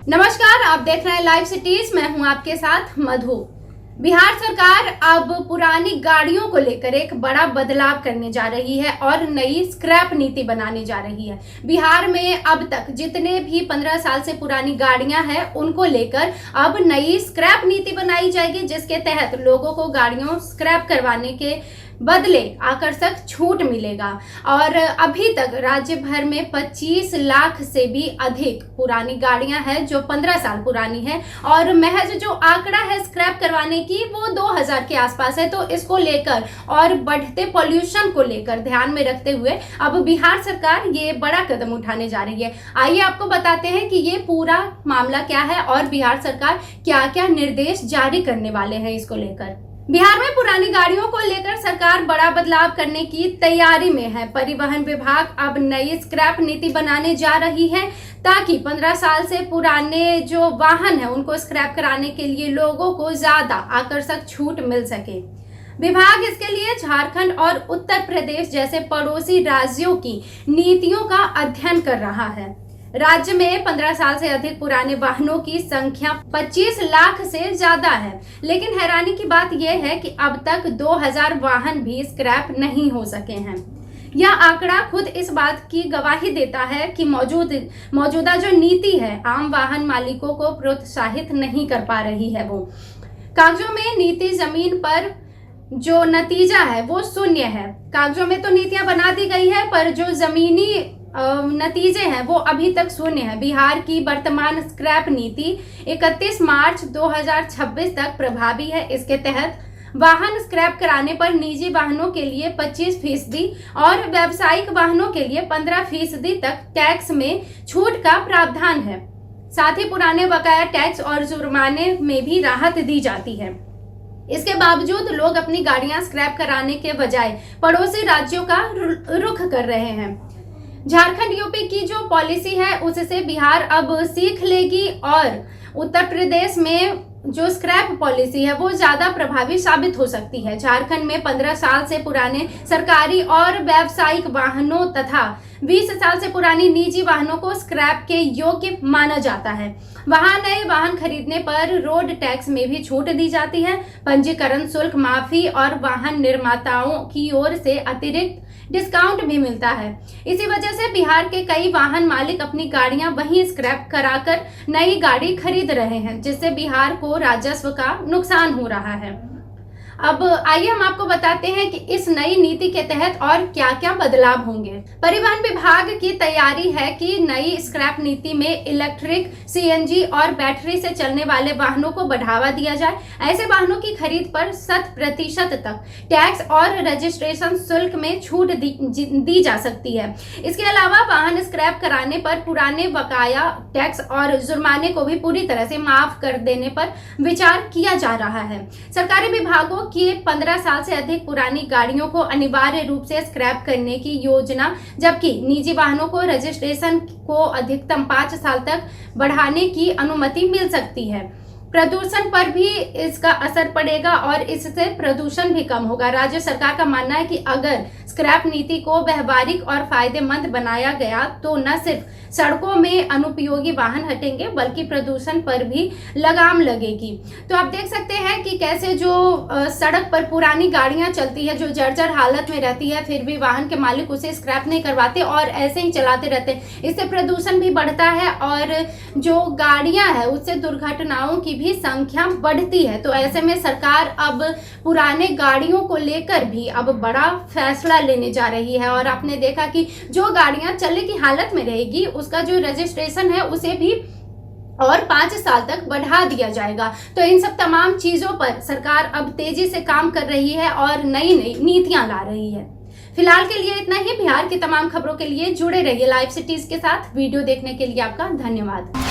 नमस्कार, आप देख रहे हैं लाइव सिटीज। मैं हूं आपके साथ मधु। बिहार सरकार अब पुरानी गाड़ियों को लेकर एक बड़ा बदलाव करने जा रही है और नई स्क्रैप नीति बनाने जा रही है। बिहार में अब तक जितने भी 15 साल से पुरानी गाड़ियां हैं उनको लेकर अब नई स्क्रैप नीति बनाई जाएगी, जिसके तहत लोगों को गाड़ियों स्क्रैप करवाने के बदले आकर्षक छूट मिलेगा। और अभी तक राज्य भर में 25 लाख से भी अधिक पुरानी गाड़ियां हैं जो 15 साल पुरानी है, और महज जो आंकड़ा है स्क्रैप करवाने की वो 2000 के आसपास है। तो इसको लेकर और बढ़ते पॉल्यूशन को लेकर ध्यान में रखते हुए अब बिहार सरकार ये बड़ा कदम उठाने जा रही है। आइए आपको बताते हैं कि ये पूरा मामला क्या है और बिहार सरकार क्या क्या निर्देश जारी करने वाले हैं इसको लेकर। बिहार में पुरानी गाड़ियों को लेकर सरकार बड़ा बदलाव करने की तैयारी में है। परिवहन विभाग अब नई स्क्रैप नीति बनाने जा रही है ताकि 15 साल से पुराने जो वाहन है उनको स्क्रैप कराने के लिए लोगों को ज्यादा आकर्षक छूट मिल सके। विभाग इसके लिए झारखंड और उत्तर प्रदेश जैसे पड़ोसी राज्यों की नीतियों का अध्ययन कर रहा है। राज्य में 15 साल से अधिक पुराने वाहनों की संख्या 25 लाख से ज्यादा है, लेकिन हैरानी की बात यह है कि अब तक 2000 वाहन भी स्क्रैप नहीं हो सके हैं। यह आंकड़ा खुद इस बात की गवाही देता है कि मौजूदा जो नीति है आम वाहन मालिकों को प्रोत्साहित नहीं कर पा रही है। वो कागजों में नीति, जमीन पर जो नतीजा है वो शून्य है। कागजों में तो नीतियां बना दी गई है, पर जो जमीनी नतीजे हैं वो अभी तक शून्य है। बिहार की वर्तमान स्क्रैप नीति 31 मार्च 2026 तक प्रभावी है। इसके तहत वाहन स्क्रैप कराने पर निजी वाहनों के लिए 25% और व्यावसायिक वाहनों के लिए 15% तक टैक्स में छूट का प्रावधान है। साथ ही पुराने बकाया टैक्स और जुर्माने में भी राहत दी जाती है। इसके बावजूद लोग अपनी गाड़ियां स्क्रैप कराने के बजाय पड़ोसी राज्यों का रुख कर रहे हैं। झारखंड यूपी की जो पॉलिसी है उससे बिहार अब सीख लेगी और उत्तर प्रदेश में जो स्क्रैप पॉलिसी है वो ज्यादा प्रभावी साबित हो सकती है। झारखंड में 15 साल से पुराने सरकारी और व्यावसायिक वाहनों तथा 20 साल से पुरानी निजी वाहनों को स्क्रैप के योग्य माना जाता है। वहां नए वाहन खरीदने पर रोड टैक्स में भी छूट दी जाती है। पंजीकरण शुल्क माफी और वाहन निर्माताओं की ओर से अतिरिक्त डिस्काउंट भी मिलता है। इसी वजह से बिहार के कई वाहन मालिक अपनी गाड़ियां वहीं स्क्रैप कराकर नई गाड़ी खरीद रहे हैं, जिससे बिहार को राजस्व का नुकसान हो रहा है। अब आइए हम आपको बताते हैं कि इस नई नीति के तहत और क्या क्या बदलाव होंगे। परिवहन विभाग की तैयारी है कि नई स्क्रैप नीति में इलेक्ट्रिक, सीएनजी और बैटरी से चलने वाले वाहनों को बढ़ावा दिया जाए। ऐसे वाहनों की खरीद पर 100% तक टैक्स और रजिस्ट्रेशन शुल्क में छूट दी जा सकती है। इसके अलावा वाहन स्क्रैप कराने पर पुराने बकाया टैक्स और जुर्माने को भी पूरी तरह से माफ कर देने पर विचार किया जा रहा है। सरकारी विभागों की 15 साल से अधिक पुरानी गाड़ियों को अनिवार्य रूप से स्क्रैप करने की योजना, जबकि निजी वाहनों को रजिस्ट्रेशन को अधिकतम 5 साल तक बढ़ाने की अनुमति मिल सकती है। प्रदूषण पर भी इसका असर पड़ेगा और इससे प्रदूषण भी कम होगा। राज्य सरकार का मानना है कि अगर स्क्रैप नीति को व्यवहारिक और फायदेमंद बनाया गया तो न सिर्फ सड़कों में अनुपयोगी वाहन हटेंगे बल्कि प्रदूषण पर भी लगाम लगेगी। तो आप देख सकते हैं कि कैसे जो सड़क पर पुरानी गाड़ियां चलती है जो जर्जर हालत में रहती है, फिर भी वाहन के मालिक उसे स्क्रैप नहीं करवाते और ऐसे ही चलाते रहते हैं। इससे प्रदूषण भी बढ़ता है और जो गाड़ियां है उससे दुर्घटनाओं की भी संख्या बढ़ती है। तो ऐसे में सरकार अब पुराने गाड़ियों को लेकर भी अब बड़ा फैसला लेने जा रही है। और आपने देखा कि जो गाड़ियां चलने की हालत में रहेगी उसका जो रजिस्ट्रेशन है उसे भी और 5 साल तक बढ़ा दिया जाएगा। तो इन सब तमाम चीजों पर सरकार अब तेजी से काम कर रही है और नई नई नीतियां ला रही है। फिलहाल के लिए इतना ही। बिहार की तमाम खबरों के लिए जुड़े रहिए लाइव सिटीज के साथ। वीडियो देखने के लिए आपका धन्यवाद।